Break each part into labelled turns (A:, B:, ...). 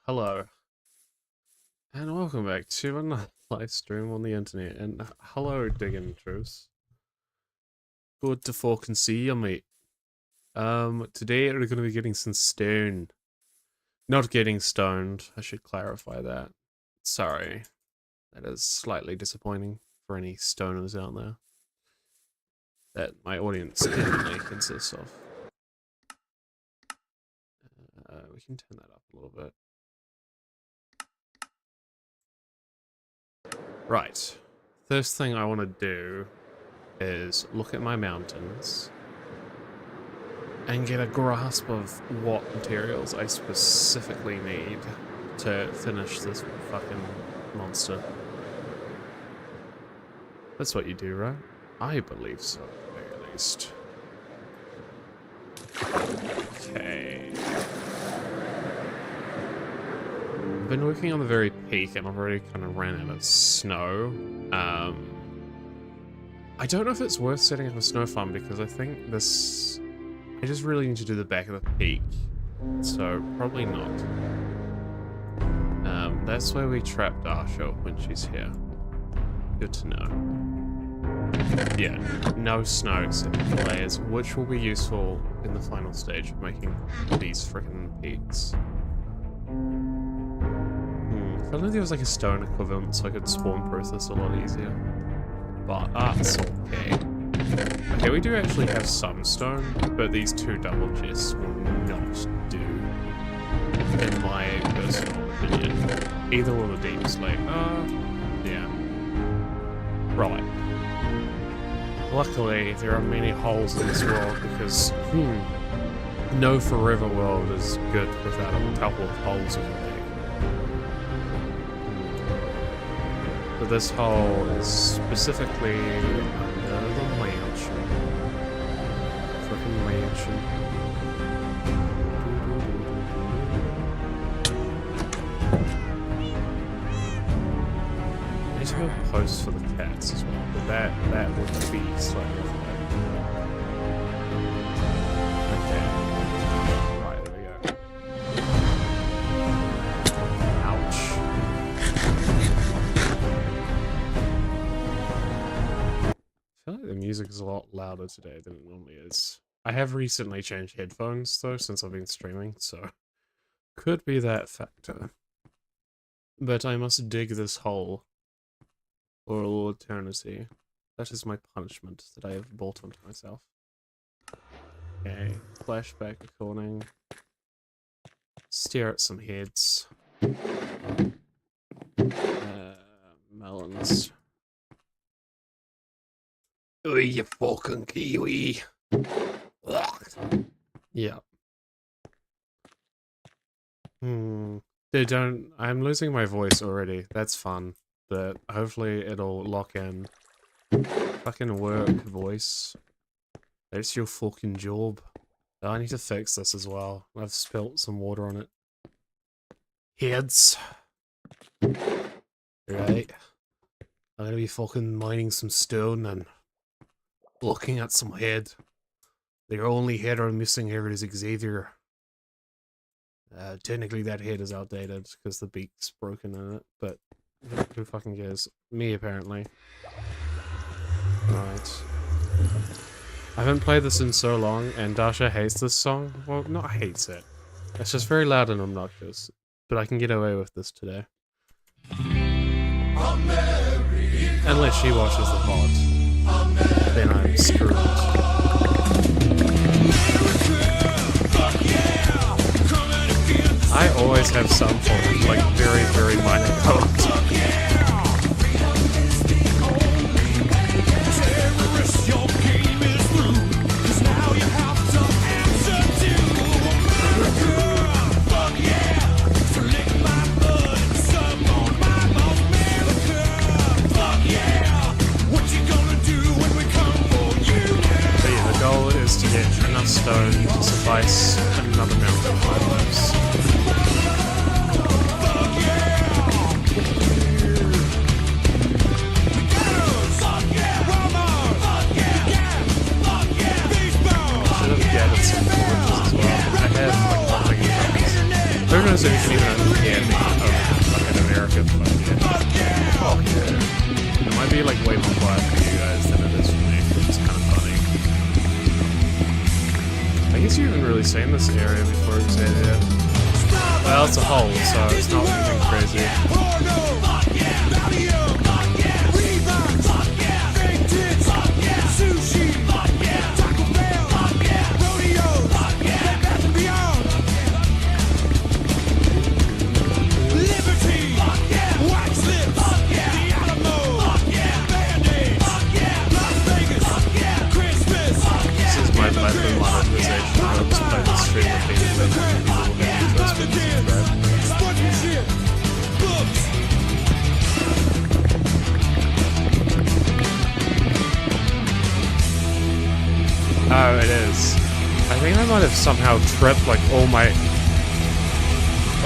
A: Hello, and welcome back to another live stream on the internet. And hello, digging truths. Good to fucking see you, mate. Today we're gonna be getting some stone. Not getting stoned. I should clarify that. Sorry, that is slightly disappointing for any stoners out there. That my audience definitely consists of. We can turn that up a little bit. Right. First thing I want to do is look at my mountains and get a grasp of what materials I specifically need to finish this fucking monster. That's what you do, right? I believe so, at least. Okay. I've been working on the very peak and I've already kind of ran out of snow. I don't know if it's worth setting up a snow farm because I think this... I just really need to do the back of the peak. So, probably not. That's where we trap Darsha when she's here. Good to know. Yeah, no snow except for layers, which will be useful in the final stage of making these freaking peaks. If only there was like a stone equivalent so I could spawn proof this a lot easier. But that's okay. Okay, we do actually have some stone, but these two double chests will not do, in my personal opinion. Either will the deep slate. Yeah. Right. Luckily, there are many holes in this world because, no forever world is good without a couple of holes you can dig. But this hole is specifically under the mansion. Frickin' mansion. I need to have a post for the cats as well, but that would be slightly flat. Okay. Right, there we go. Ouch. I feel like the music is a lot louder today than it normally is. I have recently changed headphones though since I've been streaming, so could be that factor. But I must dig this hole for all eternity. That is my punishment that I have brought onto myself. Okay, flashback recording. Stare at some heads. Melons. Oh, you fucking kiwi. Yeah. They don't... I'm losing my voice already. That's fun. But hopefully it'll lock in. Fucking work, voice. That's your fucking job. Oh, I need to fix this as well. I've spilt some water on it. Heads. Right. I'm gonna be fucking mining some stone and looking at some head. The only head I'm missing here is Xavier. Technically that head is outdated because the beak's broken in it, but who fucking cares? Me, apparently. Right. I haven't played this in so long, and Darsha hates this song. Well, not hates it. It's just very loud and obnoxious. But I can get away with this today. Unless she watches the VOD. Then I'm screwed. I always have some form of, like, very, very minor code. To get enough stone to suffice another mountain of items. seen this area before, Xavier. Well, it's a hole, so it's not anything crazy. My monetization, I'll just play the stream repeatedly. People will get interested and subscribe. Oh, it is. I think I might have somehow tripped like all my...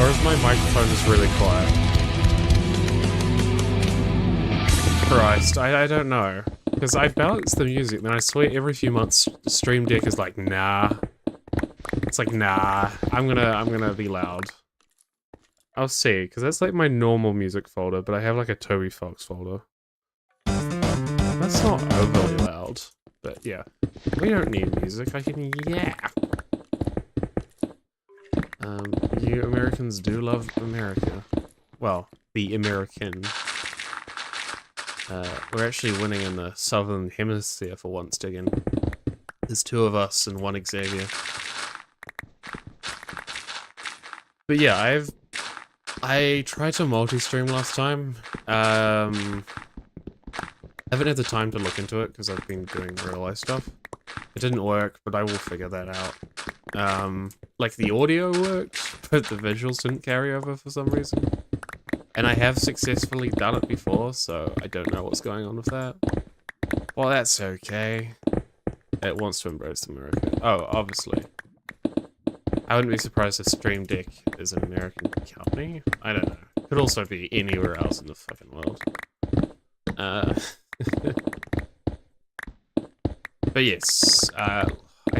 A: Or is my microphone just really quiet? Christ, I don't know. Because I balance the music, then I swear every few months Stream Deck is like, nah. It's like, nah, I'm gonna be loud. I'll see, because that's like my normal music folder, but I have like a Toby Fox folder. That's not overly loud, but yeah. We don't need music, I can yap. You Americans do love America. Well, the American. We're actually winning in the Southern Hemisphere for once, Diggin. There's 2 of us and 1 Xavier. But yeah, I tried to multi-stream last time. Haven't had the time to look into it because I've been doing real life stuff. It didn't work, but I will figure that out. Like the audio worked, but the visuals didn't carry over for some reason. And I have successfully done it before, so I don't know what's going on with that. Well, that's okay. It wants to embrace America. Oh, obviously. I wouldn't be surprised if Stream Deck is an American company. I don't know. Could also be anywhere else in the fucking world. But yes, I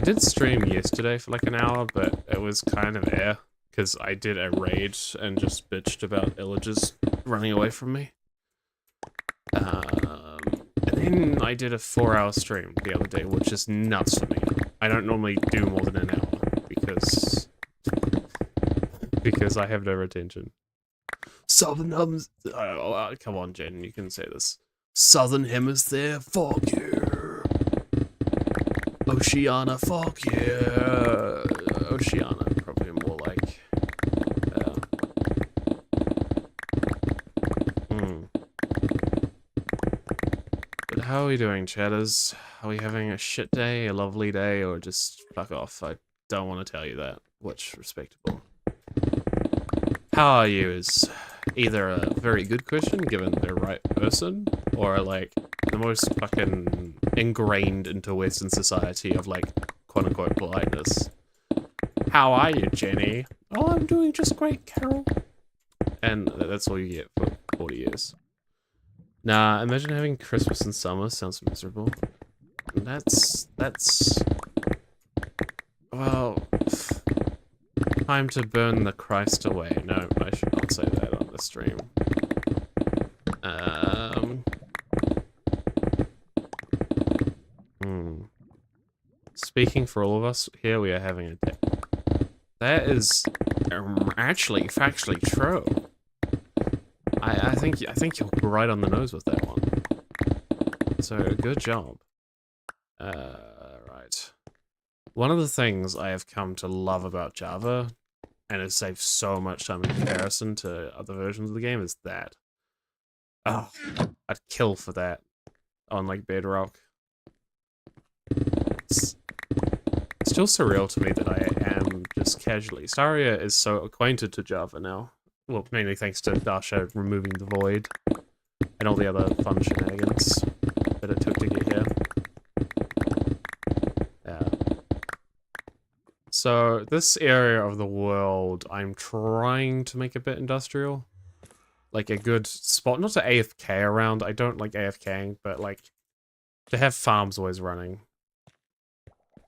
A: did stream yesterday for like an hour, but it was kind of air. Because I did a raid and just bitched about illagers running away from me. And then I did a 4-hour stream the other day, which is nuts for me. I don't normally do more than an hour, because I have no retention. Southern Hemisphere, come on, Jen, you can say this. Southern Hemisphere, fuck you. Oceania, fuck you. Oceania, probably more like. But how are we doing, chatters? Are we having a shit day, a lovely day, or just fuck off? I don't want to tell you that. Which respectable. How are you is either a very good question, given the right person, or like the most fucking ingrained into Western society of like quote-unquote politeness. How are you, Jenny? Oh, I'm doing just great, Carol. And that's all you get for 40 years. Nah, imagine having Christmas in summer. Sounds miserable. That's... Well... Time to burn the Christ away. No, I should not say that on the stream. Speaking for all of us, here we are having a day. That is actually factually true. I think you're right on the nose with that one. So good job. Right. One of the things I have come to love about Java, and it saves so much time in comparison to other versions of the game, is that. Oh, I'd kill for that on like Bedrock. It's still surreal to me that I am just casually. Staria is so acquainted to Java now. Well, mainly thanks to Dasha removing the void and all the other fun shenanigans that it took to get here. Yeah. So, this area of the world, I'm trying to make a bit industrial. Like a good spot, not to AFK around, I don't like AFKing, but like, to have farms always running.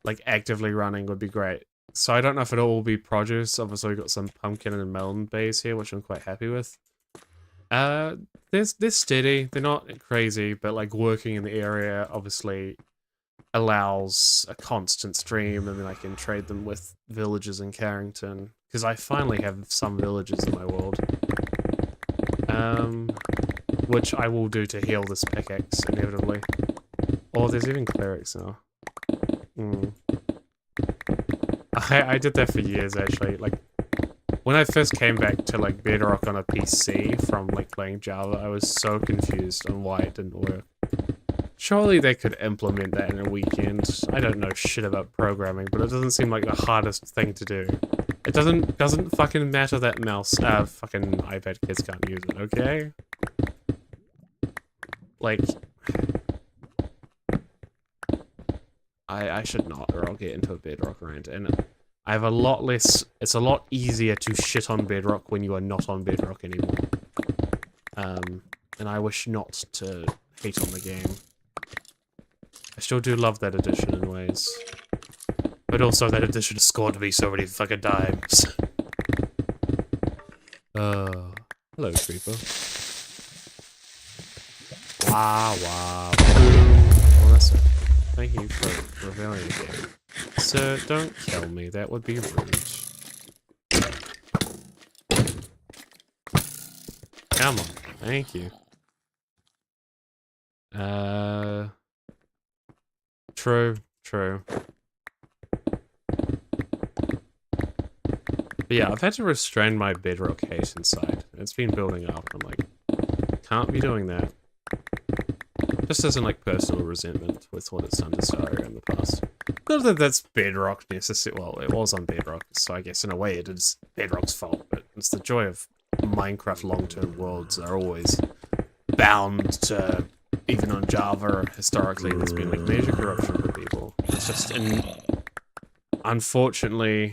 A: Like, actively running would be great. So I don't know if it'll all be produce. Obviously we've got some pumpkin and melon bays here, which I'm quite happy with. They're steady. They're not crazy, but like working in the area, obviously allows a constant stream, and then I can trade them with villagers in Carrington. Because I finally have some villagers in my world. Which I will do to heal this pickaxe, inevitably. Oh, there's even clerics now. I did that for years, actually. Like, when I first came back to, like, Bedrock on a PC from, like, playing Java, I was so confused on why it didn't work. Surely they could implement that in a weekend. I don't know shit about programming, but it doesn't seem like the hardest thing to do. It doesn't fucking matter that fucking iPad kids can't use it, okay? Like, I should not, or I'll get into a Bedrock rant, and I have a lot less, it's a lot easier to shit on Bedrock when you are not on Bedrock anymore. And I wish not to hate on the game. I still do love that edition in ways. But also that edition has scored me so many fucking times. Hello, Creeper. Wow, wow, boom. Well, that's it. Thank you for revealing the game. Sir, don't kill me, that would be rude. Come on, thank you. True. But yeah, I've had to restrain my Bedrock hate inside. It's been building up. I'm like, can't be doing that. Just as in, like, personal resentment with what it's done to Staria in the past. Not that that's Bedrock necessarily. Well, it was on Bedrock, so I guess in a way it is Bedrock's fault, but it's the joy of Minecraft long-term worlds are always bound to, even on Java, historically, there's been, like, major corruption for people. It's just, unfortunately,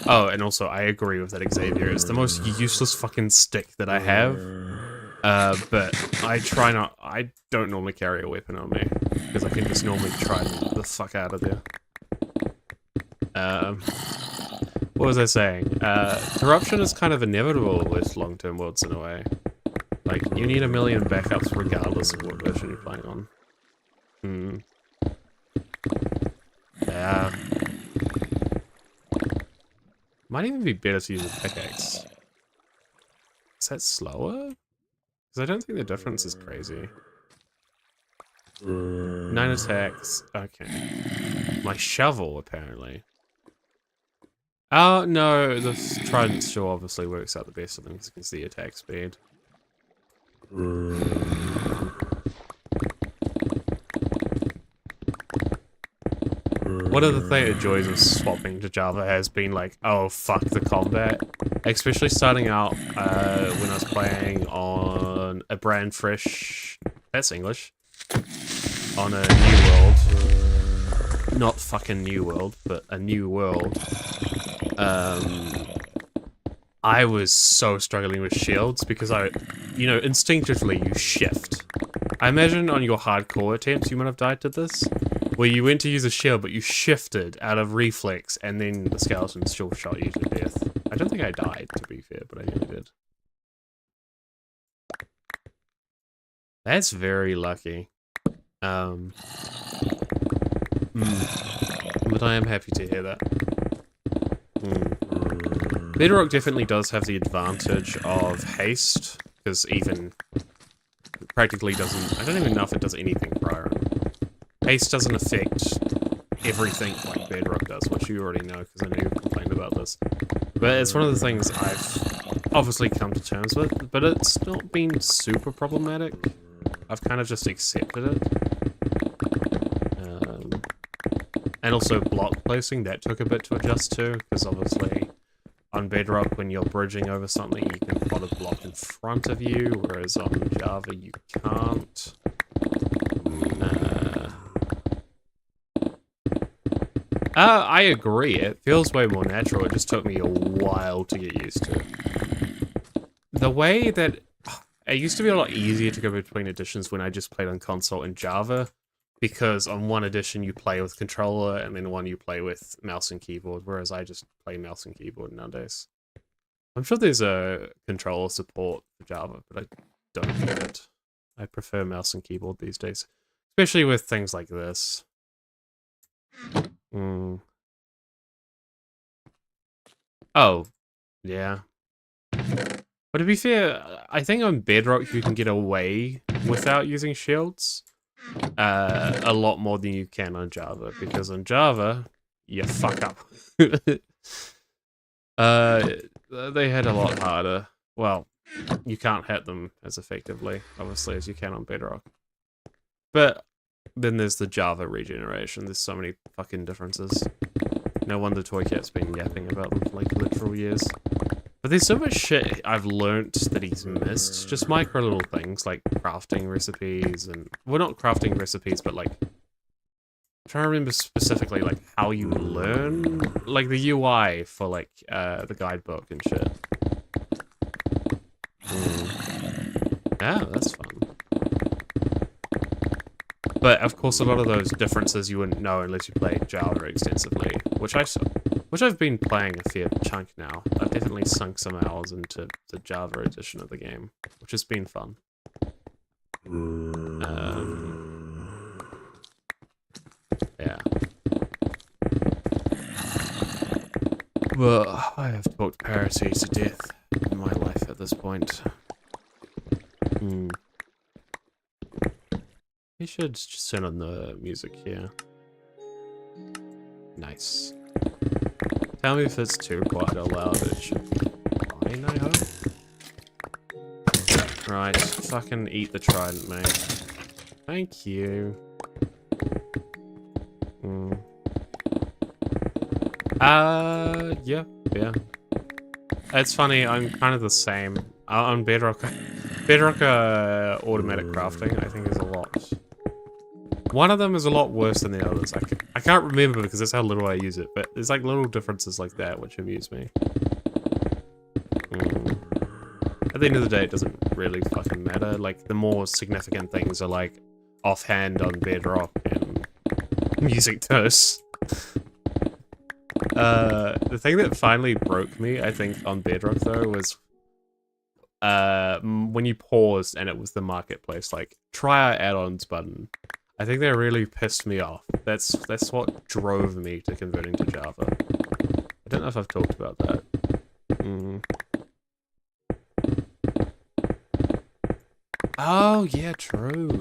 A: oh, and also, I agree with that, Xavier. It's the most useless fucking stick that I have. But I try not... I don't normally carry a weapon on me, because I can just normally try and get the fuck out of there. What was I saying? Corruption is kind of inevitable with long-term worlds in a way. Like, you need a million backups regardless of what version you're playing on. Yeah. Might even be better to use a pickaxe. Is that slower? Because I don't think the difference is crazy. 9 attacks. Okay. My shovel, apparently. Oh, no. The trident still obviously works out the best of them because it's the attack speed. One of the joys of swapping to Java has been like, oh fuck the combat. Especially starting out when I was playing on a brand fresh, that's English, on a new world. Not fucking new world, but a new world. I was so struggling with shields because instinctively you shift. I imagine on your hardcore attempts you might have died to this, where you went to use a shield but you shifted out of reflex and then the skeleton still shot you to death. I don't think I died, to be fair, but I nearly did. That's very lucky. But I am happy to hear that. Bedrock definitely does have the advantage of haste, because even practically doesn't... I don't even know if it does anything for iron. Haste doesn't affect everything like Bedrock does, which you already know, because I know you've complained about this. But it's one of the things I've obviously come to terms with, but it's not been super problematic. I've kind of just accepted it. And also block placing, that took a bit to adjust to, because obviously on Bedrock, when you're bridging over something, you can plot a block in front of you, whereas on Java, you can't. I agree, it feels way more natural, it just took me a while to get used to. The way that... It used to be a lot easier to go between editions when I just played on console and Java, because on one edition you play with controller, and then one you play with mouse and keyboard, whereas I just play mouse and keyboard nowadays. I'm sure there's a controller support for Java, but I don't get it. I prefer mouse and keyboard these days. Especially with things like this. Mm. Oh, yeah. But to be fair, I think on Bedrock you can get away without using shields a lot more than you can on Java, because on Java, you fuck up. They hit a lot harder. Well, you can't hit them as effectively, obviously, as you can on Bedrock. But then there's the Java regeneration. There's so many fucking differences. No wonder Toycat's been yapping about them for like literal years. But there's so much shit I've learnt that he's missed. Just micro little things like crafting recipes and... Well, not crafting recipes, but like... I'm trying to remember specifically like how you learn... Like the UI for like the guidebook and shit. Yeah, that's fun. But of course, a lot of those differences you wouldn't know unless you played Java extensively, which I've been playing a fair chunk now. I've definitely sunk some hours into the Java edition of the game, which has been fun. Yeah. Well, I have talked parity to death in my life at this point. You should just turn on the music here. Nice. Tell me if it's too quiet or loud. It should be fine, I hope. Right, fucking eat the trident, mate. Thank you. Yeah. It's funny, I'm kind of the same. On Bedrock automatic crafting, I think is a lot. One of them is a lot worse than the others. I can't remember because that's how little I use it, but there's like little differences like that which amuse me. At the end of the day, it doesn't really fucking matter. Like, the more significant things are like offhand on Bedrock and music toast. The thing that finally broke me, I think, on Bedrock though, was when you paused and it was the marketplace, like, try our add-ons button. I think that really pissed me off. That's what drove me to converting to Java. I don't know if I've talked about that. Oh, yeah, true.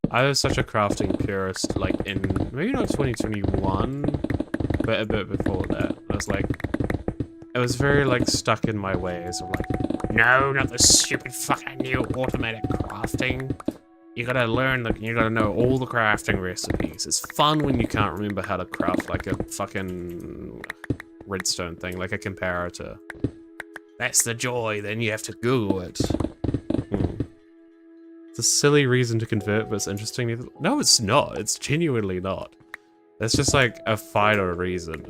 A: I was such a crafting purist, like, in, maybe not 2021, but a bit before that. I was like, I was very, like, stuck in my ways of, like, no, not this stupid fucking new automatic crafting. You gotta learn, you gotta know all the crafting recipes. It's fun when you can't remember how to craft, like, a fucking redstone thing, like a comparator. That's the joy, then you have to Google it. It's a silly reason to convert, but it's interesting. No, it's not. It's genuinely not. That's just like a final reason.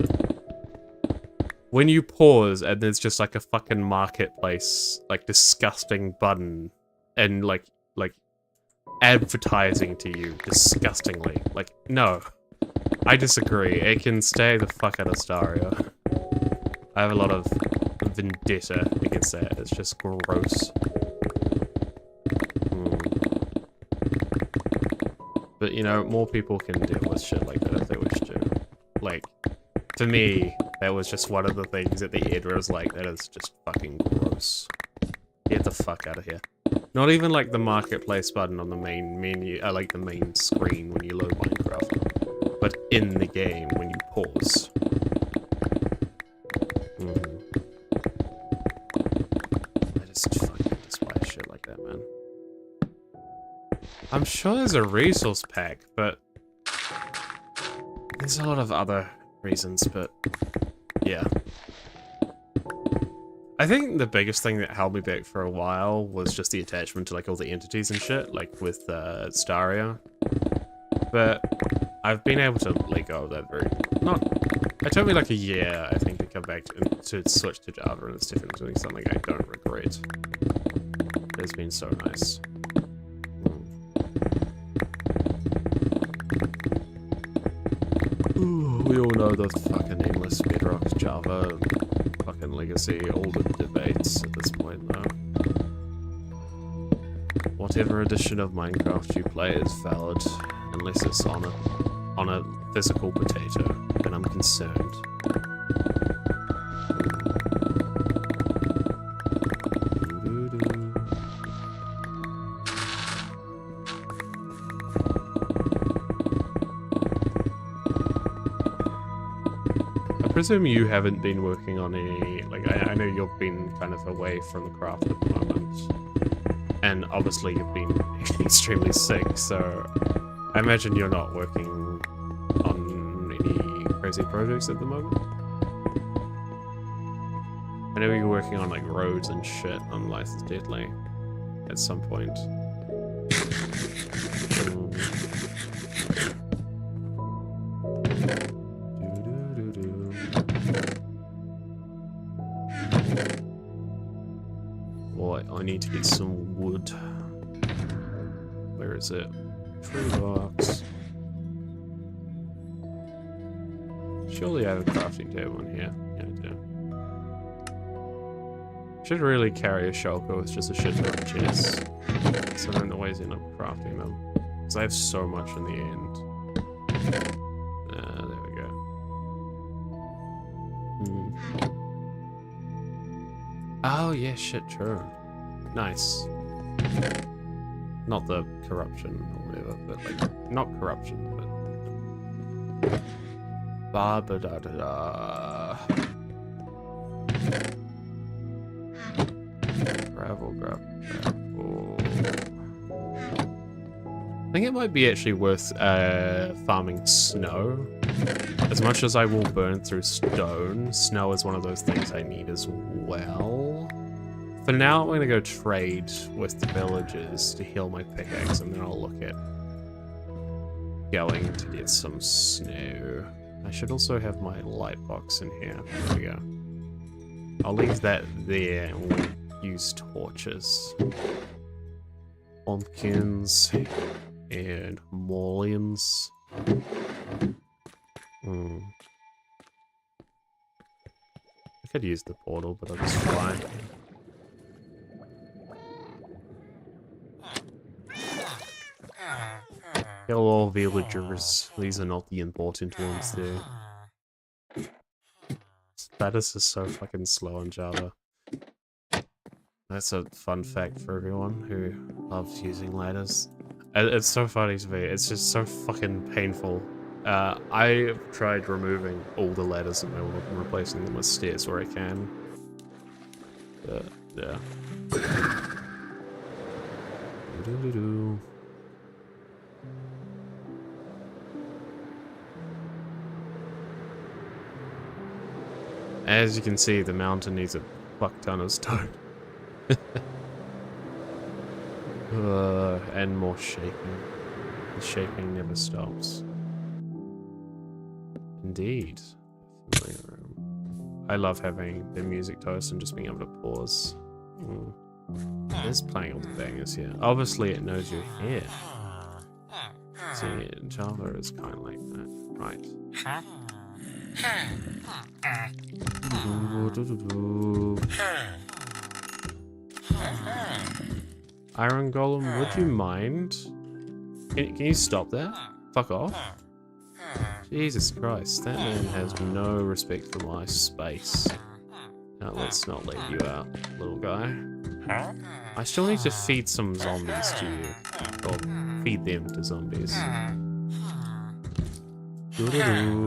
A: When you pause and there's just like a fucking marketplace, like disgusting button and like advertising to you disgustingly. Like, no. I disagree. It can stay the fuck out of Staria. I have a lot of vendetta against that. It's just gross. But, you know, more people can deal with shit like that if they wish to. Like, for me, that was just one of the things at the end where I was like, that is just fucking gross. Get the fuck out of here. Not even like the marketplace button on the main menu, like the main screen when you load Minecraft, but in the game when you pause. I just fucking despise shit like that, man. I'm sure there's a resource pack, but there's a lot of other reasons, but yeah. I think the biggest thing that held me back for a while was just the attachment to like all the entities and shit, like with Staria. But I've been able to let go of that it took me like a year, I think, to come back to switch to Java, and it's definitely doing something I don't regret. It's been so nice. Ooh, we all know the fucking nameless Bedrock Java fucking legacy, all the debates at this point, though. Whatever edition of Minecraft you play is valid, unless it's on a physical potato, and I'm concerned. I presume you haven't been working on any, like, I know you've been kind of away from the craft at the moment. And obviously you've been extremely sick, so I imagine you're not working on any crazy projects at the moment. I know you're working on like roads and shit on Life is Deadly at some point. Boy, I need to get some wood. Where is it? Tree box. Surely I have a crafting table in here. Yeah, I do. Should really carry a shulker with just a shit ton of chests. So I don't always end up crafting them. Because I have so much in the end. There we go. Oh yeah, shit, true. Nice. Not the corruption or whatever, but like, not corruption, but... Ba-ba-da-da-da. Gravel. I think it might be actually worth farming snow. As much as I will burn through stone, snow is one of those things I need as well. For now, I'm going to go trade with the villagers to heal my pickaxe, and then I'll look at going to get some snow. I should also have my light box in here. There we go. I'll leave that there and we'll use torches. Pumpkins and mullions. I could use the portal, but I'll just fly. Kill all villagers. These are not the important ones there. Status is so fucking slow on Java. That's a fun fact for everyone who loves using ladders. It's so funny to me. It's just so fucking painful. I've tried removing all the ladders in my world and replacing them with stairs where I can. Yeah. As you can see, the mountain needs a fuck ton of stone. And more shaking. The shaking never stops. Indeed. Familiar room. I love having the music toast and just being able to pause. It is playing all the bangers here. Obviously it knows you're here. See, Java is kind of like that. Right. Iron Golem, would you mind? Can you stop that? Fuck off. Jesus Christ, that man has no respect for my space. Now let's not leave you out, little guy. I still need to feed some zombies to you. Or feed them to zombies. Okay.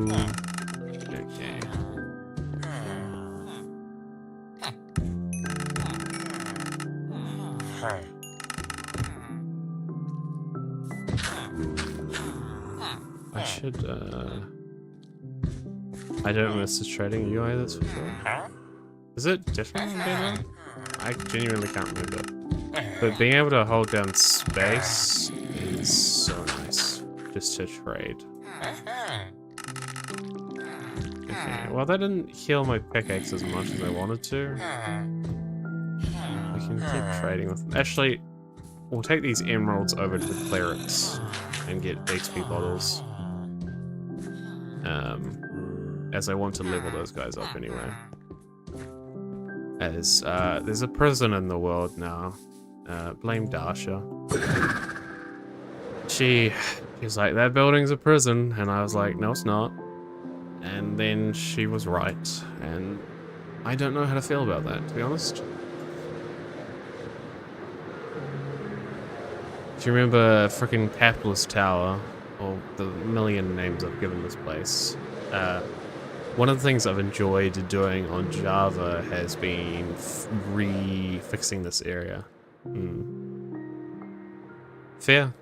A: I should, I don't miss the trading UI, that's for sure. Is it different on Bedrock? I genuinely can't remember. But being able to hold down space is so nice. Just to trade. Okay, well that didn't heal my pickaxe as much as I wanted to. We can keep trading with them. Actually, we'll take these emeralds over to the clerics and get XP bottles. As I want to level those guys up anyway. As there's a prison in the world now. Blame Dasha. She's like, that building's a prison, and I was like, no, it's not. And then she was right, and I don't know how to feel about that, to be honest. Do you remember frickin' Capitalist Tower, or the million names I've given this place? One of the things I've enjoyed doing on Java has been fixing this area. Fair.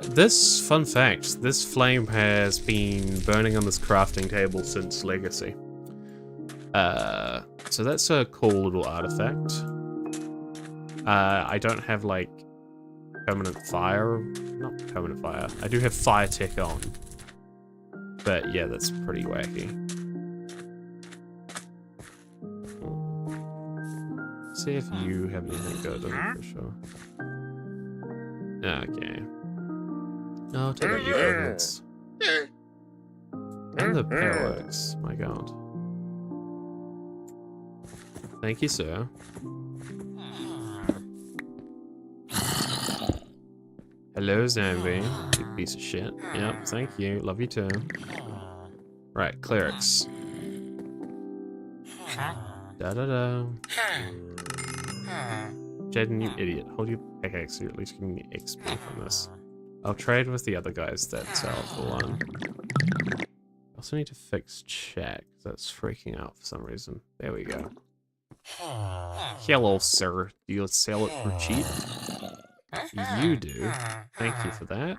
A: This fun fact, this flame has been burning on this crafting table since Legacy. So that's a cool little artifact. I don't have like permanent fire, not permanent fire. I do have fire tech on. But yeah, that's pretty wacky. See if you have anything good on it for sure. Okay. I'll take out your evidence. And the fireworks, my god. Thank you, sir. Hello, zombie. You piece of shit. Yep, thank you. Love you too. Right, clerics. Da-da-da. Jardon, you idiot. Hold your pickaxe so you're at least getting the XP from this. I'll trade with the other guys that sell for one. I also need to fix chat, because that's freaking out for some reason. There we go. Hello, sir. Do you sell it for cheap? You do. Thank you for that.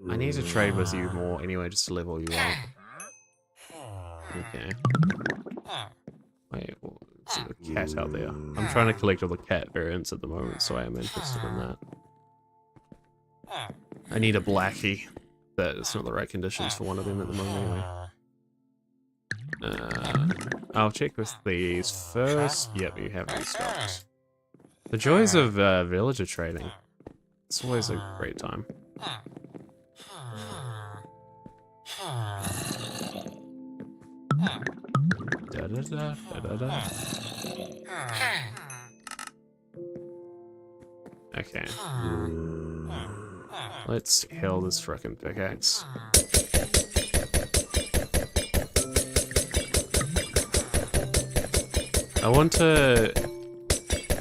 A: I need to trade with you more anyway, just to level you up. Okay. Wait, there's a cat out there. I'm trying to collect all the cat variants at the moment, so I am interested in that. I need a blackie, but it's not the right conditions for one of them at the moment anyway. I'll check with these first. Yep, you have them stocked. The joys of villager trading. It's always a great time. Da da da da da. Okay. Let's heal this frickin' pickaxe. I want to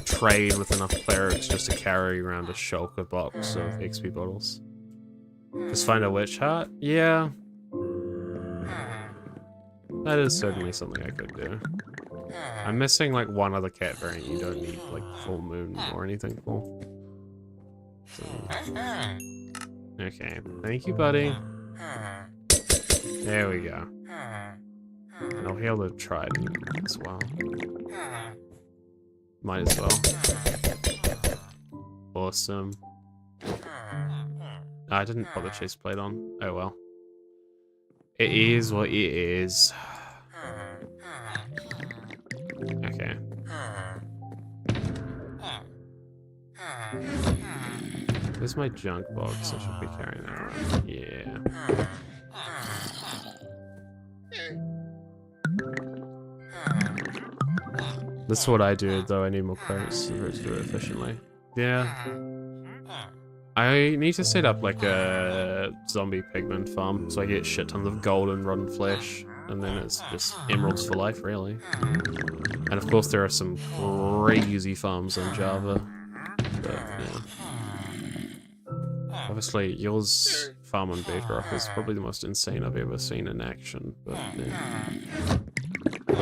A: trade with enough clerics just to carry around a shulker box of XP bottles. Just find a witch heart? Yeah. That is certainly something I could do. I'm missing like one other cat variant you don't need like full moon or anything for. So, okay, thank you, buddy. There we go. And I'll heal the trident as well. Might as well. Awesome. I didn't put the chest plate on. Oh well. It is what it is. Okay. Where's my junk box? I should be carrying that around. Yeah. This is what I do, though I need more clerics to do it efficiently. Yeah. I need to set up like a zombie pigman farm so I get shit tons of gold and rotten flesh, and then it's just emeralds for life, really. And of course there are some crazy farms on Java, but yeah. Obviously yours farm on Bedrock is probably the most insane I've ever seen in action, but yeah.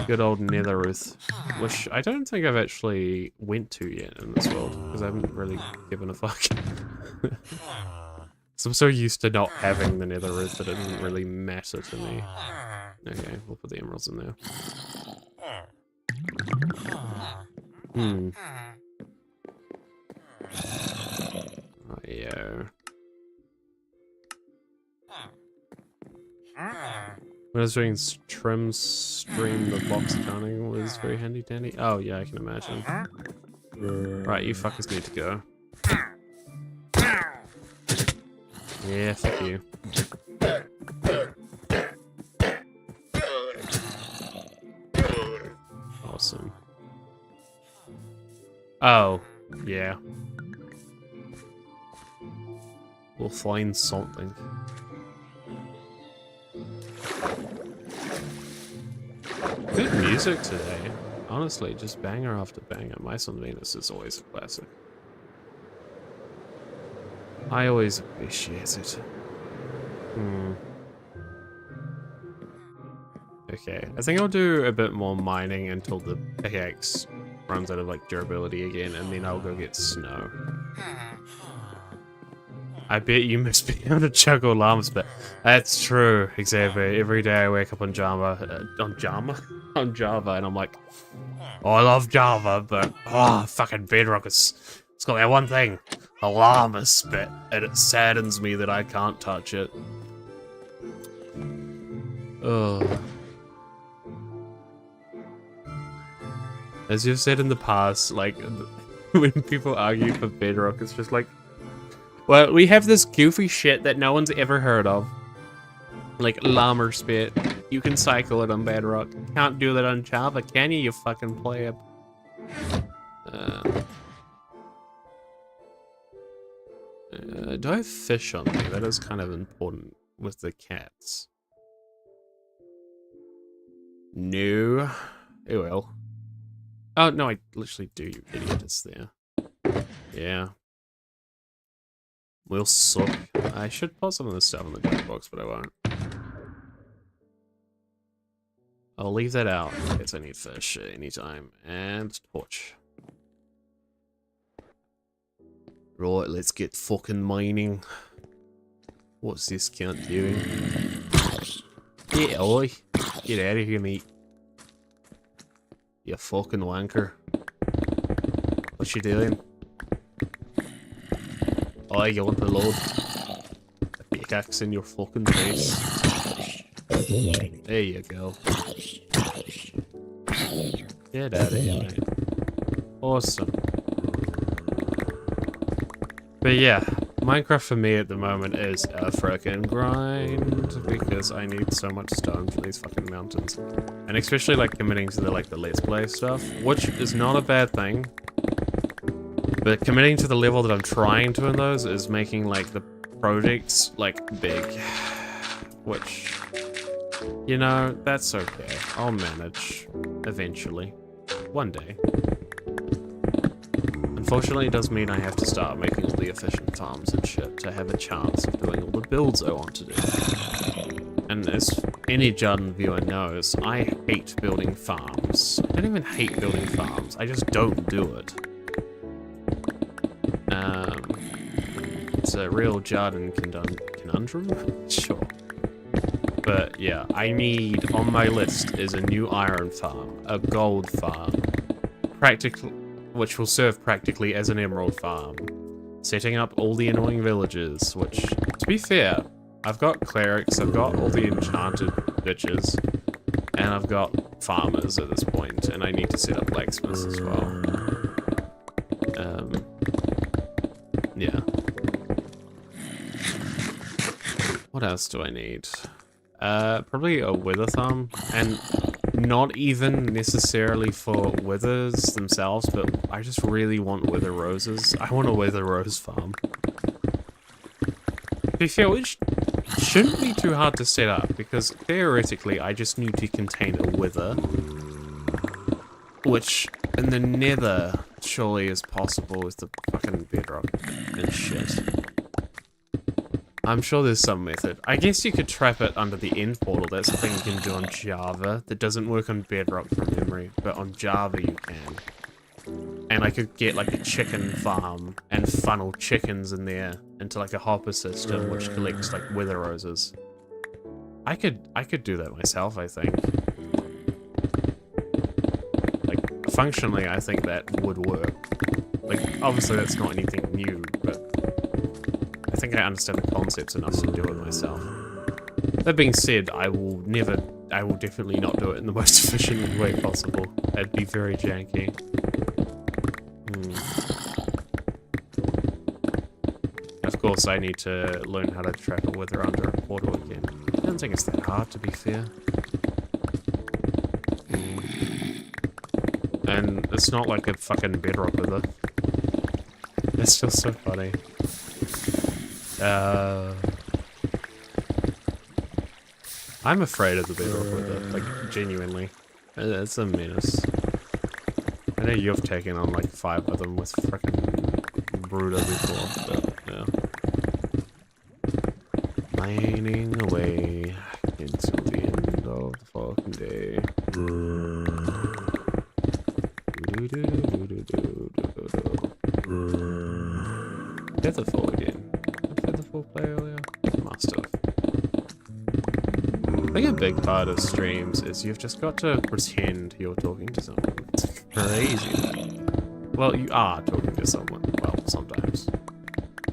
A: Good old Netherruth, which I don't think I've actually went to yet in this world, because I haven't really given a fuck. So I'm so used to not having the Netherruth that it doesn't really matter to me. Okay, we'll put the emeralds in there. Oh, yeah. When I was doing trim stream, the box accounting was very handy dandy. Oh yeah, I can imagine. Right, you fuckers need to go. Yeah, fuck you. Oh, yeah. We'll find something. Good music today. Honestly, just banger after banger. Mice on Venus is always a classic. I always appreciate it. Okay, I think I'll do a bit more mining until the pickaxe runs out of like durability again, and then I'll go get snow. I bet you must be able to juggle llamas, but that's true, Xavier. Every day I wake up on Java, on Java, and I'm like, oh, I love Java, but fucking Bedrock it's got that one thing, a llama spit, and it saddens me that I can't touch it. Ugh. As you've said in the past, like, when people argue for Bedrock, it's just like, well, we have this goofy shit that no one's ever heard of. Like, llama spit. You can cycle it on Bedrock. Can't do that on Java, can you fucking pleb? Do I have fish on me? That is kind of important with the cats. No. It will. Oh, no, I literally do, you idiot. It's there. Yeah. We'll suck. I should put some of this stuff in the junk box, but I won't. I'll leave that out in case I need fish at any time. And torch. Right, let's get fucking mining. What's this cunt doing? Yeah, oi. Get out of here, mate. You fucking wanker. What you doing? Oh, you want the load? A pickaxe in your fucking face. There you go. Get out of here, mate. Awesome. But yeah, Minecraft for me at the moment is a frickin' grind because I need so much stone for these fucking mountains. And especially like committing to the Let's Play stuff, which is not a bad thing. But committing to the level that I'm trying to in those is making like the projects like big. Which, you know, that's okay. I'll manage eventually. One day. Unfortunately, it does mean I have to start making all the efficient farms and shit to have a chance of doing all the builds I want to do. And as any Jardon viewer knows, I hate building farms. I don't even hate building farms, I just don't do it. It's a real Jardon conundrum? Sure. But yeah, I need, on my list, is a new iron farm, a gold farm, which will serve practically as an emerald farm. Setting up all the annoying villages, which, to be fair, I've got clerics, I've got all the enchanted bitches, and I've got farmers at this point, and I need to set up blacksmiths as well. Yeah. What else do I need? Probably a wither thumb, and not even necessarily for withers themselves, but I just really want wither roses. I want a wither rose farm. To be fair, which shouldn't be too hard to set up, because theoretically I just need to contain a wither, which in the nether surely is possible with the fucking bedrock and shit. I'm sure there's some method. I guess you could trap it under the end portal. That's the thing you can do on Java. That doesn't work on Bedrock from memory, but on Java you can. And I could get like a chicken farm and funnel chickens in there into like a hopper system which collects like wither roses. I could do that myself, I think. Like functionally I think that would work. Like obviously that's not anything new, but I think I understand the concepts enough to do it myself. That being said, I will definitely not do it in the most efficient way possible. It'd be very janky. Of course, I need to learn how to trap a wither under a portal again. I don't think it's that hard, to be fair. And it's not like a fucking bedrock wither. It's still so funny. I'm afraid of the bedrock wither, like, genuinely. It's a menace. I know you've taken on like 5 of them with frickin' Bruder before, but yeah. Mining away until the end of the fucking day. Featherfall again. Did Featherfall play earlier? Must have. I think a big part of streams is you've just got to pretend you're talking to someone. It's crazy. Well, you are talking to someone. Well, sometimes.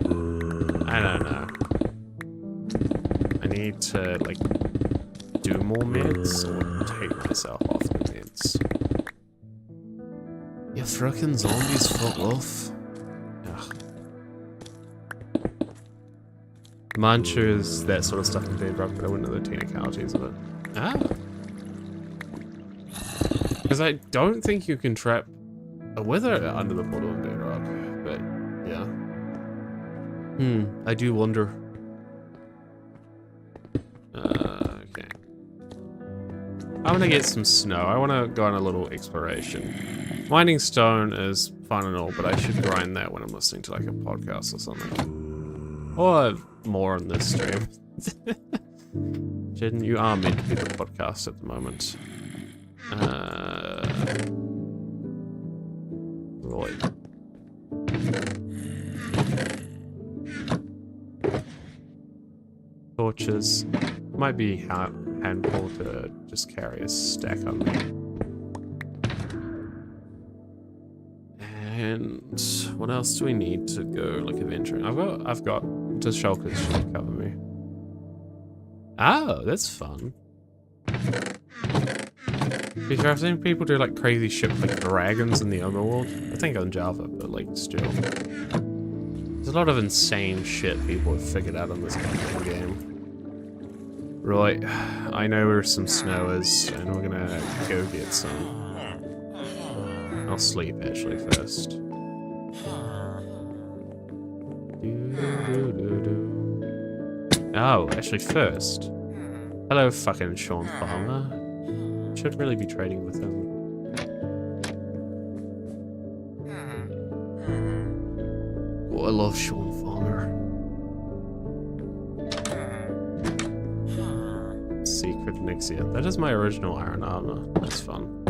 A: I don't know. I need to, like, do more meds or take myself off the meds. You frickin' zombies, fuck off. Ugh. Munchers, that sort of stuff in Bedrock, but I wouldn't know the technicalities of it. Ah. Because I don't think you can trap a wither under the portal in Bedrock, but yeah. I do wonder. Okay. I want to get some snow. I want to go on a little exploration. Mining stone is fun and all, but I should grind that when I'm listening to like a podcast or something. Or more on this stream. Jardon, you are meant to be the podcast at the moment. Right. Torches. Might be handful to just carry a stack on me. And what else do we need to go like adventuring? I've got just shulkers should cover me. Oh, that's fun. Because I've seen people do like crazy shit with like dragons in the overworld. I think on Java, but like still. There's a lot of insane shit people have figured out on this fucking game. Right, I know where some snow is, and we're gonna go get some. I'll sleep actually first. Oh, actually first. Hello fucking Sean Farmer. Should really be trading with him. Oh, I love Sean Farmer. Secret Nixia. That is my original iron armor. That's fun.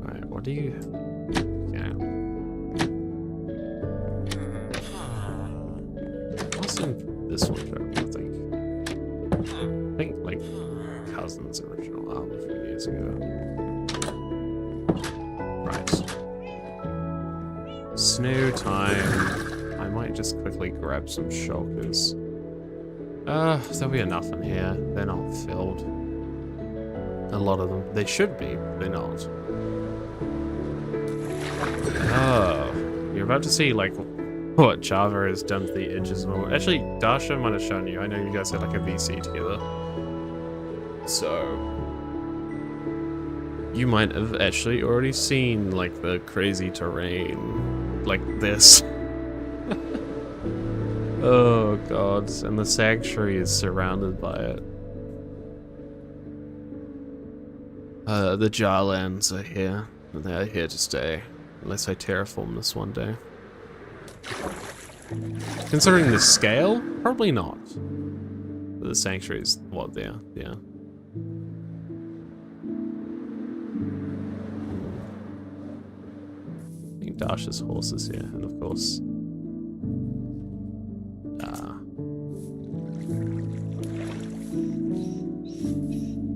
A: Alright, what do you... Yeah. What's in this one, I think? I think, like, Cousin's original armor from years ago. Right. Snow time. I might just quickly grab some shulkers. There'll be enough in here. They're not filled. A lot of them. They should be, but they're not. Oh. You're about to see, like, what Java has done to the edges and all. Actually, Dasha might have shown you. I know you guys had, like, a VC together. So... you might have actually already seen, like, the crazy terrain. Like this. Oh god, and the sanctuary is surrounded by it. The Jarlands are here, and they are here to stay, unless I terraform this one day. Considering the scale, probably not. But the sanctuary is what there, yeah. I think Dasha's horse is here, and of course.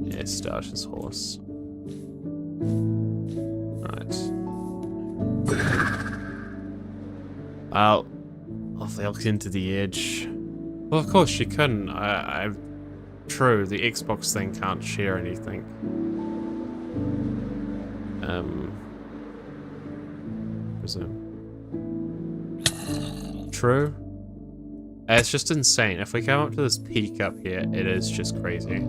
A: Yes, Dasha's horse. Right. I'll look into the edge. Well, of course she couldn't. True, the Xbox thing can't share anything. Presume. True. It's just insane. If we come up to this peak up here, it is just crazy.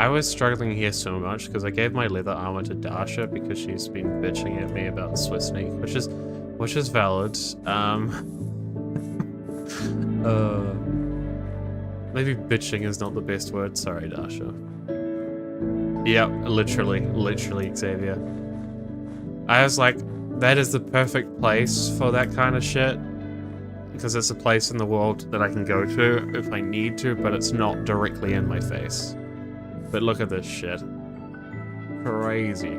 A: I was struggling here so much because I gave my leather armor to Dasha because she's been bitching at me about Swiss Sneak, which is valid. Maybe bitching is not the best word. Sorry, Dasha. Yep, literally, Xavier. I was like, that is the perfect place for that kind of shit. Because it's a place in the world that I can go to if I need to, but it's not directly in my face. But look at this shit. Crazy.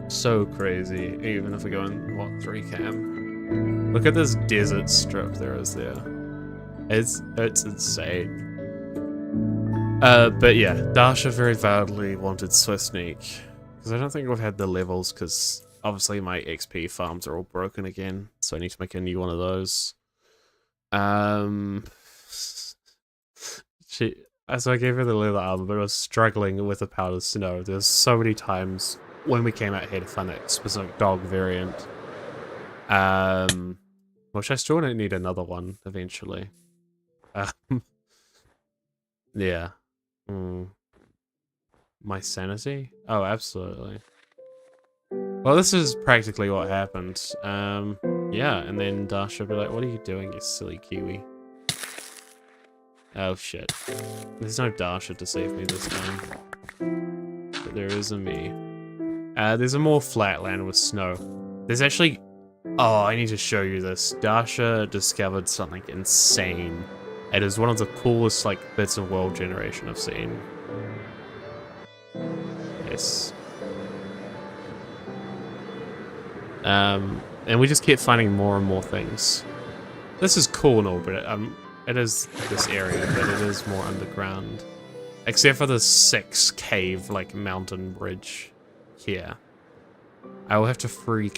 A: So crazy, even if we go in, what, 3 cam? Look at this desert strip there is there. It's insane. But yeah, Dasha very validly wanted Swiss Sneak. Because I don't think we've had the levels, because obviously my XP farms are all broken again. So I need to make a new one of those. So I gave her the leather armor, but I was struggling with the powdered snow. There's so many times when we came out here to find that specific dog variant. Which I still don't need another one eventually. Yeah. My sanity? Oh, absolutely. Well, this is practically what happened. Yeah, and then Dasha will be like, what are you doing, you silly Kiwi? Oh shit. There's no Dasha to save me this time. But there is a me. There's a more flat land with snow. There's actually... Oh, I need to show you this. Dasha discovered something insane. It is one of the coolest, like, bits of world generation I've seen. Yes. And we just kept finding more and more things. This is cool and all, but it is this area, but it is more underground. Except for the 6 cave, like, mountain bridge here. I will have to 3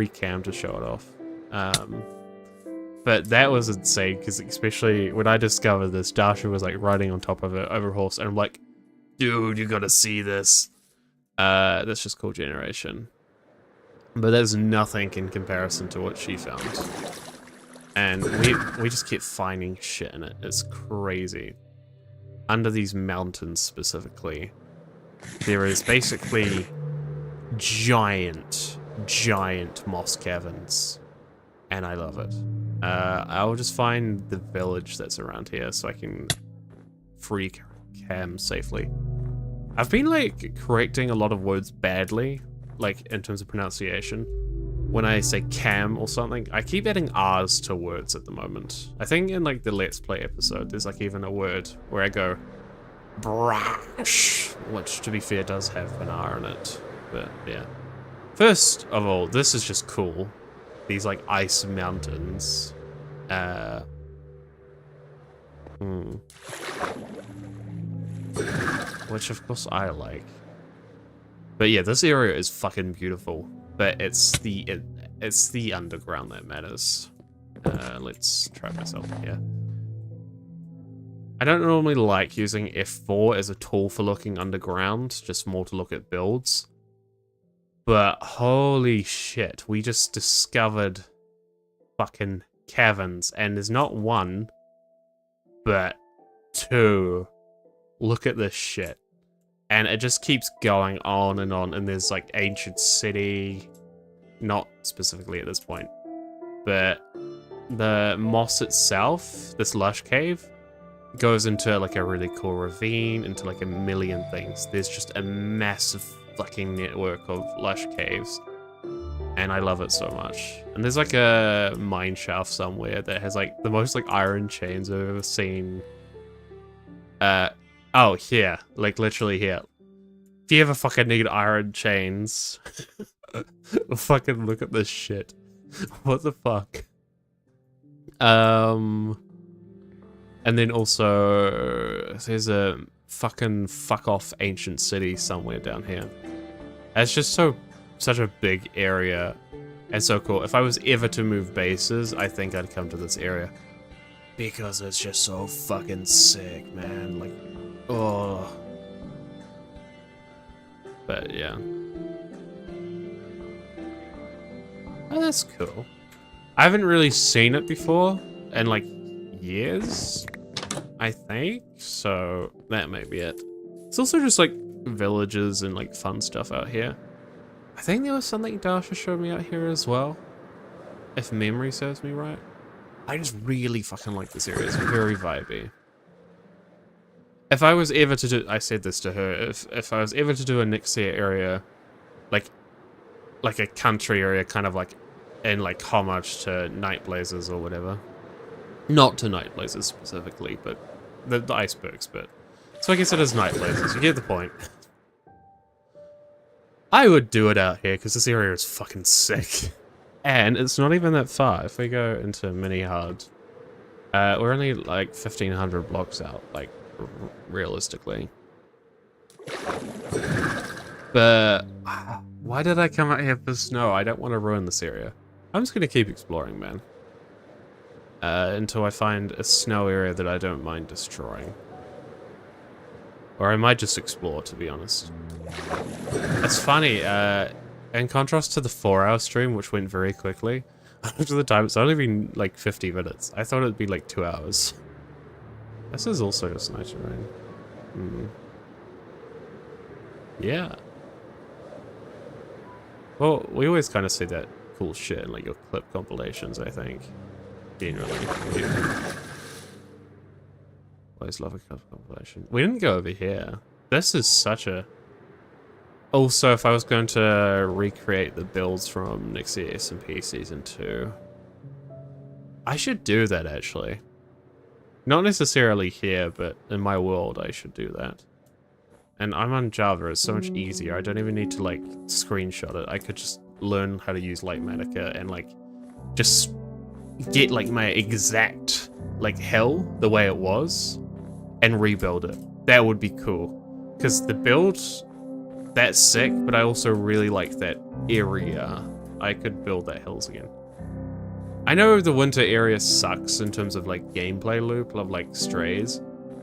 A: cam to show it off. But that was insane, because especially when I discovered this, Dasha was, like, riding on top of it over a horse, and I'm like, dude, you gotta see this. That's just cool generation. But there's nothing in comparison to what she found. And we just kept finding shit in it. It's crazy. Under these mountains specifically, there is basically giant moss caverns. And I love it. I'll just find the village that's around here so I can free cam safely. I've been like correcting a lot of words badly, like in terms of pronunciation. When I say cam or something, I keep adding R's to words at the moment. I think in like the Let's Play episode, there's like even a word where I go brash, which to be fair does have an R in it, but yeah. First of all, this is just cool. These like ice mountains. Which of course I like. But yeah, this area is fucking beautiful. But it's the underground that matters. Let's try myself here. I don't normally like using F4 as a tool for looking underground, just more to look at builds. But holy shit, we just discovered fucking caverns, and there's not 1, but 2. Look at this shit. And it just keeps going on, and there's like ancient city, not specifically at this point, but the moss itself, this lush cave, goes into like a really cool ravine, into like a million things. There's just a massive fucking network of lush caves, and I love it so much. And there's like a mine shaft somewhere that has like the most like iron chains I've ever seen. Oh, here. Like, literally here. If you ever fucking need iron chains, fucking look at this shit. What the fuck? And then also, there's a fucking fuck-off ancient city somewhere down here. It's just such a big area, and so cool. If I was ever to move bases, I think I'd come to this area. Because it's just so fucking sick, man. Like, oh. But yeah. Oh, that's cool. I haven't really seen it before in like years. I think, so that may be it. It's also just like villages and like fun stuff out here. I think there was something Dasha showed me out here as well, if memory serves me right. I just really fucking like this area, it's very vibey. If I was ever to do, I said this to her, if I was ever to do a Nixia area, like a country area, kind of like in like homage to Night Blazers or whatever. Not to Night Blazers specifically, but the icebergs bit. So I guess it is Night Blazers, you get the point. I would do it out here because this area is fucking sick. And it's not even that far. If we go into mini hard, we're only like 1,500 blocks out, like realistically. But why did I come out here for snow? I don't want to ruin this area. I'm just gonna keep exploring, man. Until I find a snow area that I don't mind destroying. Or I might just explore, to be honest. It's funny, in contrast to the 4-hour stream, which went very quickly, after the time, it's only been like 50 minutes. I thought it'd be like 2 hours. This is also just nice terrain. Yeah. Well, we always kind of see that cool shit in like your clip compilations, I think. Generally. Always love a clip compilation. We didn't go over here. This is such a... Also, if I was going to recreate the builds from Nixia SMP Season 2, I should do that, actually. Not necessarily here, but in my world, I should do that. And I'm on Java, it's so much easier. I don't even need to, like, screenshot it. I could just learn how to use Lightmatica and, like, just get, like, my exact, like, hell the way it was and rebuild it. That would be cool. Because the build, that's sick, but I also really like that area. I could build that hills again. I know the winter area sucks in terms of, like, gameplay loop of, like, strays,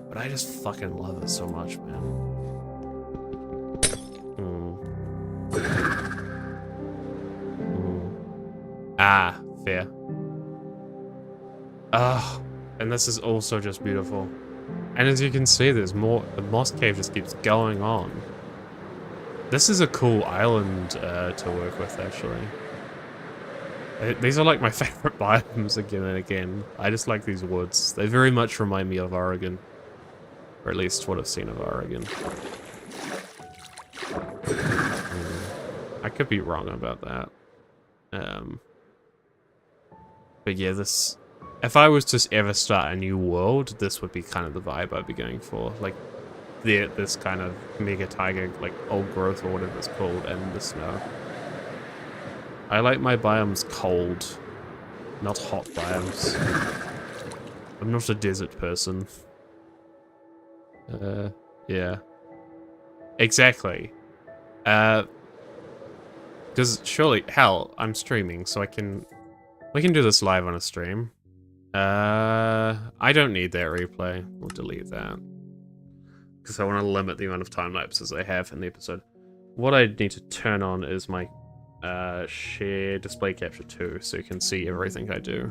A: but I just fucking love it so much, man. Ah, fair. Ah, and this is also just beautiful. And as you can see, there's more. The moss cave just keeps going on. This is a cool island to work with, actually. These are like my favorite biomes again and again. I just like these woods. They very much remind me of Oregon. Or at least what I've seen of Oregon. I could be wrong about that. But yeah, this... If I was to ever start a new world, this would be kind of the vibe I'd be going for. Like, this kind of mega taiga, like old growth or whatever it's called, and the snow. I like my biomes cold, not hot biomes. I'm not a desert person. Yeah. Exactly. Because surely, hell, I'm streaming, so we can do this live on a stream. I don't need that replay. We'll delete that. Because I want to limit the amount of time lapses I have in the episode. What I need to turn on is my share display capture too, so you can see everything I do.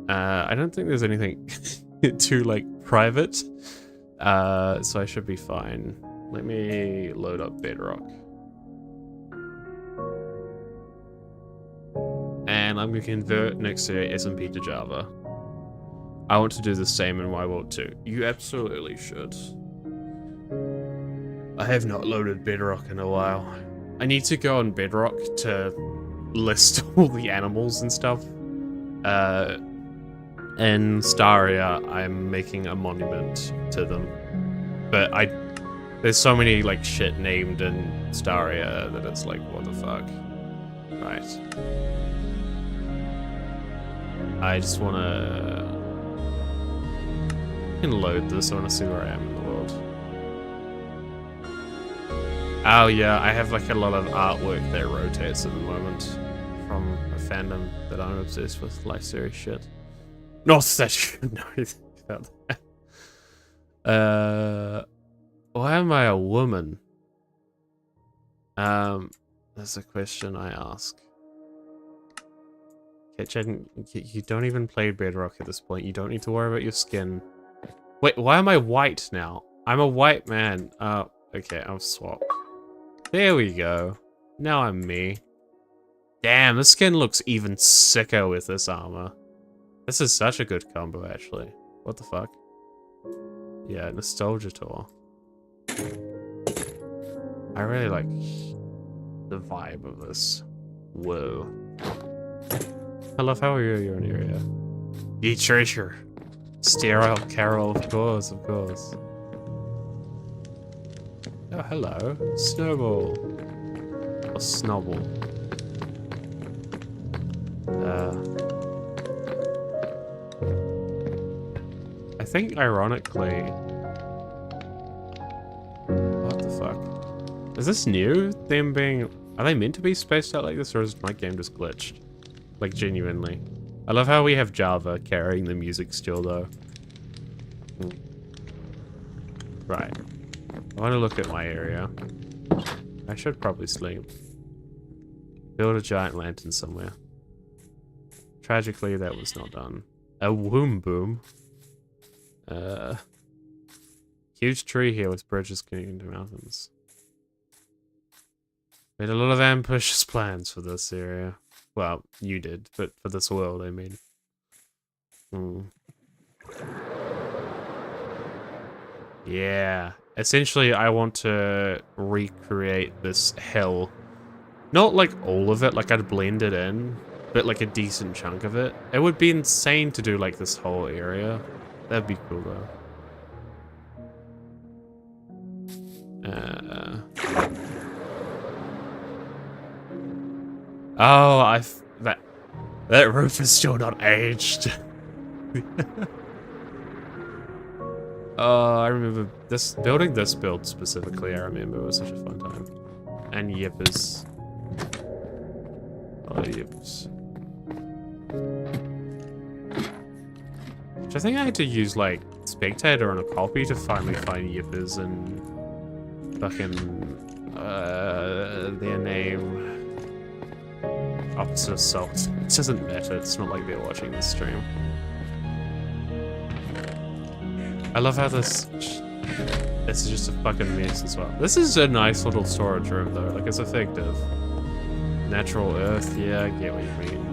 A: I don't think there's anything too, like, private. So I should be fine. Let me load up Bedrock. And I'm going to convert Nixia SMP to Java. I want to do the same in my world too. You absolutely should. I have not loaded Bedrock in a while. I need to go on Bedrock to list all the animals and stuff. In Staria, I'm making a monument to them. But there's so many, like, shit named in Staria that it's like, what the fuck? Right. I just wanna... I can load this, I wanna see where I am in the world. Oh yeah, I have like a lot of artwork that rotates at the moment from a fandom that I'm obsessed with, life series shit. Not that I should know anything about that. Why am I a woman? That's a question I ask. Kitchen, you don't even play Bedrock at this point. You don't need to worry about your skin. Wait, why am I white now? I'm a white man. Okay, I'll swap. There we go. Now I'm me. Damn, this skin looks even sicker with this armor. This is such a good combo, actually. What the fuck? Yeah, nostalgia tour. I really like the vibe of this. Whoa. I love how you're in area. The treasure. Sterile Carol, of course, of course. Oh, hello. Snowball. Or Snobble. I think, ironically... What the fuck? Is this new? Them being... Are they meant to be spaced out like this, or is my game just glitched? Like, genuinely. I love how we have Java carrying the music still, though. Right. I want to look at my area. I should probably sleep. Build a giant lantern somewhere. Tragically, that was not done. A womb boom. Huge tree here with bridges connecting to mountains. Made a lot of ambitious plans for this area. Well, you did, but for this world, I mean. Yeah. Essentially, I want to recreate this hill. Not like all of it, like I'd blend it in, but like a decent chunk of it. It would be insane to do like this whole area. That'd be cool though. Oh, that roof is still not aged. Oh, I remember building this build specifically. I remember it was such a fun time. And yippers. Oh, yippers. Which I think I had to use like Spectator on a copy to finally find yippers and fucking their name. Opposite assault. It doesn't matter. It's not like they're watching this stream. I love how this is just a fucking mess as well. This is a nice little storage room though, like it's effective. Natural earth, yeah, I get what you mean.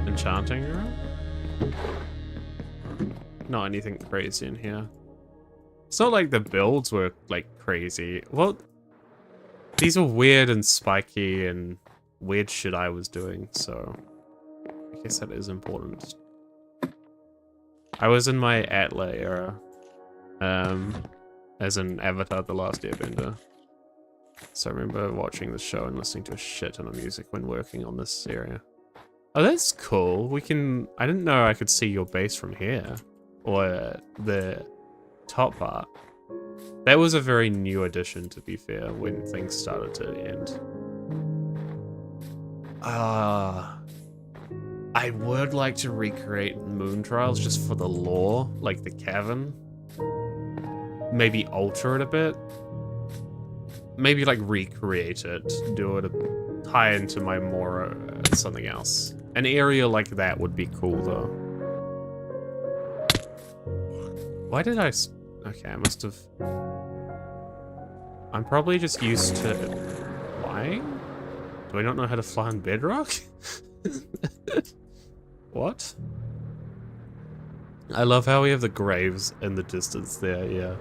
A: Enchanting room? Not anything crazy in here. It's not like the builds were like crazy. Well, these are weird and spiky and weird shit I was doing, so I guess that is important. I was in my Atla era, as an Avatar The Last Airbender. So I remember watching the show and listening to a shit ton of music when working on this area. Oh, that's cool. I didn't know I could see your base from here, or the top part. That was a very new addition, to be fair, when things started to end. I would like to recreate Moon Trials just for the lore, like the cavern. Maybe alter it a bit. Maybe like recreate it, do it, tie into my more something else. An area like that would be cool though. Why did I? Okay, I must have. I'm probably just used to flying. Do I not know how to fly on bedrock? What? I love how we have the graves in the distance there, yeah.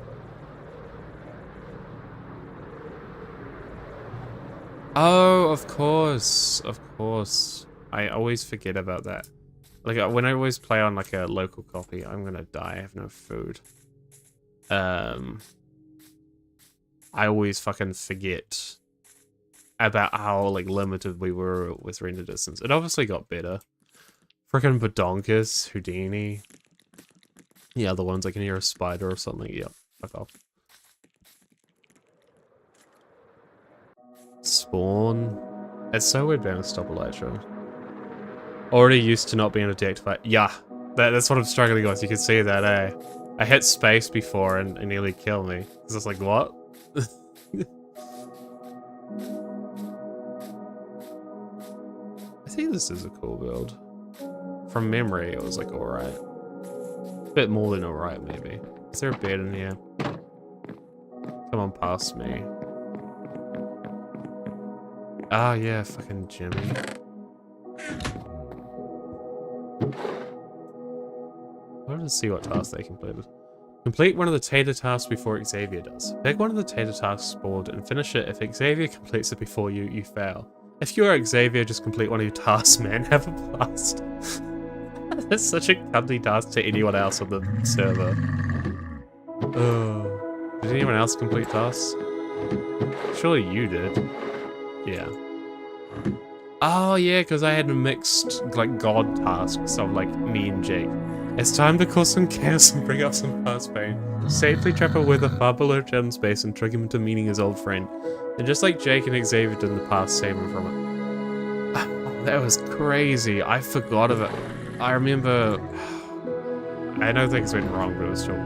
A: Oh, of course, of course. I always forget about that. Like, when I always play on, like, a local copy, I'm gonna die, I have no food. I always fucking forget about how, like, limited we were with render distance. It obviously got better. Frickin' Badonkus, Houdini. The other ones, I can hear a spider or something. Yep, fuck off. Spawn. It's so weird being a stop Elytra. Already used to not being able to deactivate. Yeah, that's what I'm struggling with. You can see that, eh? I hit space before and it nearly killed me. It's just like, what? I think this is a cool build. From memory, it was like alright. A bit more than alright, maybe. Is there a bed in here? Come on past me. Ah, yeah, fucking Jimmy. I wanted to see what tasks they completed. Complete one of the tater tasks before Xavier does. Pick one of the tater tasks board and finish it. If Xavier completes it before you, you fail. If you are Xavier, just complete one of your tasks, man. Have a blast. That's such a cuddly task to anyone else on the server. Did anyone else complete tasks? Surely you did. Yeah. Oh yeah, because I had mixed, like, god tasks of, like, me and Jake. It's time to cause some chaos and bring up some past pain. Safely trap a wither far below Jardon space and trick him into meeting his old friend. And just like Jake and Xavier did in the past, save him from it. That was crazy. I forgot of it. I remember... I know things went wrong, but it was still...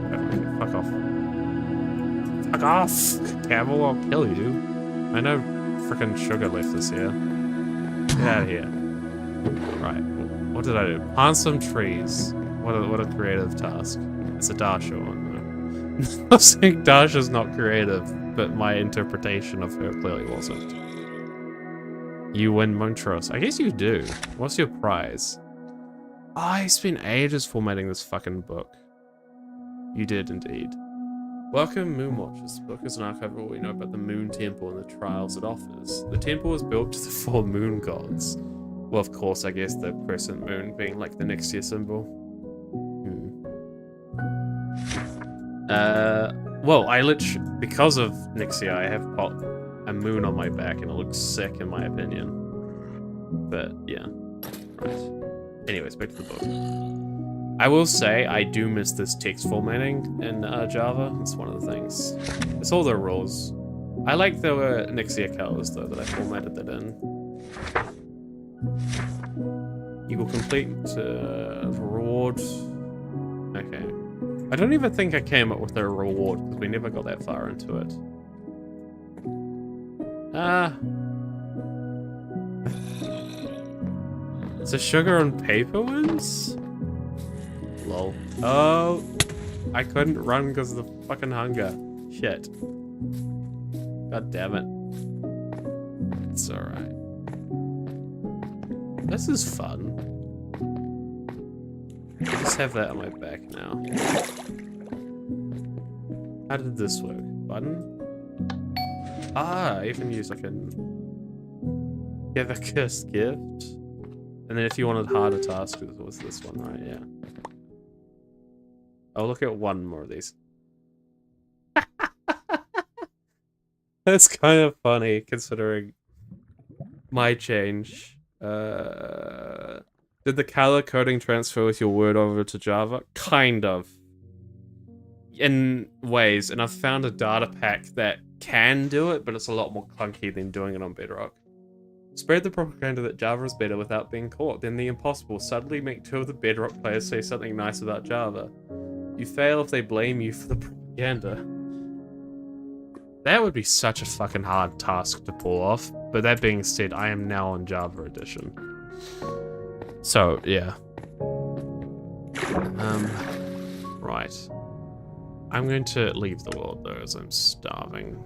A: Fuck off. Fuck off! Camel, I'll kill you. I know frickin' Sugar left us here. Get out of here. Right, what did I do? Plant some trees. What a creative task. It's a Dasha one, though. I'm not saying Dasha's not creative, but my interpretation of her clearly wasn't. You win Montrose. I guess you do. What's your prize? Oh, I spent ages formatting this fucking book. You did indeed. Welcome, Moonwatch. This book is an archive of what we know about the Moon Temple and the trials it offers. The temple was built to the 4 moon gods. Well, of course, I guess the crescent moon being like the Nixia symbol. Well, I literally, because of Nixia, I have got a moon on my back and it looks sick in my opinion. But, yeah. Right. Anyways, back to the book. I will say, I do miss this text formatting in Java. It's one of the things. It's all the rules. I like the Nixia colors, though, that I formatted that in. You will complete reward. Okay. I don't even think I came up with a reward, because we never got that far into it. It's a sugar and paper wins? Lol. Oh, I couldn't run because of the fucking hunger. Shit. God damn it. It's alright. This is fun. I just have that on my back now. How did this work? Button? Ah, I even use like an... Give a cursed gift. And then if you wanted harder tasks, it was this one, right? Yeah. I'll look at one more of these. That's kind of funny, considering my change. Did the color coding transfer with your word over to Java? Kind of. In ways, and I've found a data pack that can do it, but it's a lot more clunky than doing it on Bedrock. Spread the propaganda that Java is better without being caught. Then the impossible. Suddenly make 2 of the Bedrock players say something nice about Java. You fail if they blame you for the propaganda. That would be such a fucking hard task to pull off. But that being said, I am now on Java Edition. So, yeah. Right. I'm going to leave the world, though, as I'm starving.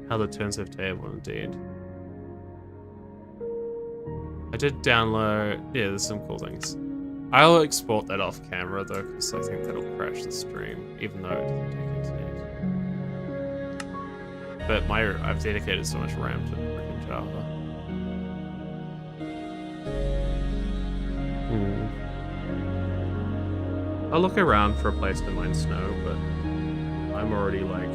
A: How the turns have table, indeed. I did download... Yeah, there's some cool things. I'll export that off camera, though, because I think that'll crash the stream, even though it doesn't take internet. But I've dedicated so much RAM to freaking Java. I'll look around for a place to mine snow, but I'm already like,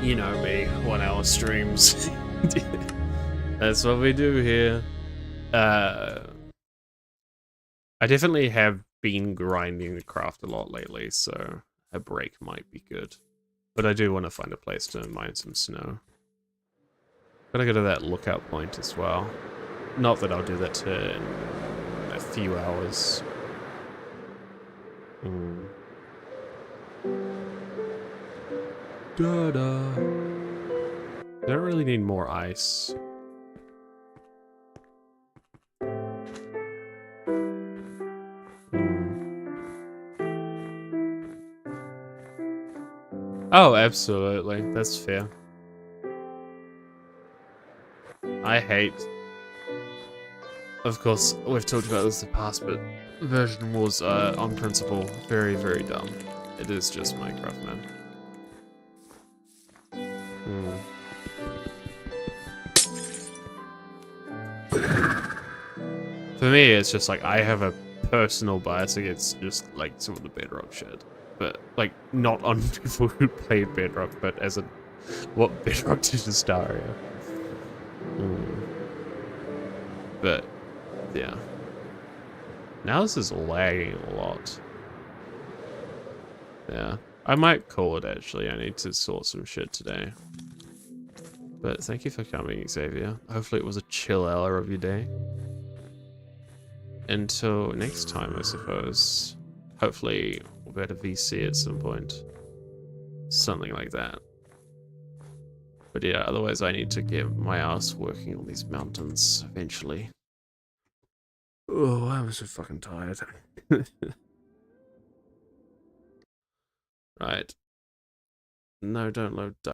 A: you know me, 1 hour streams. That's what we do here. I definitely have been grinding the craft a lot lately, so a break might be good. But I do want to find a place to mine some snow. Gotta go to that lookout point as well. Not that I'll do that in a few hours. Da-da. Don't really need more ice. Oh, absolutely. That's fair. I hate... Of course, we've talked about this in the past, but version was, on principle, very, very dumb. It is just Minecraft, man. For me, it's just like, I have a personal bias against just, like, some of the Bedrock shit. But, like, not on people who played Bedrock, but as a... what Bedrock did to Staria. But, yeah. Now this is lagging a lot. Yeah. I might call it, actually. I need to sort some shit today. But thank you for coming, Xavier. Hopefully it was a chill hour of your day. Until next time, I suppose. Hopefully we'll be able to VC at some point. Something like that. But yeah, otherwise I need to get my ass working on these mountains eventually. Oh, I'm so fucking tired. Right. No, don't load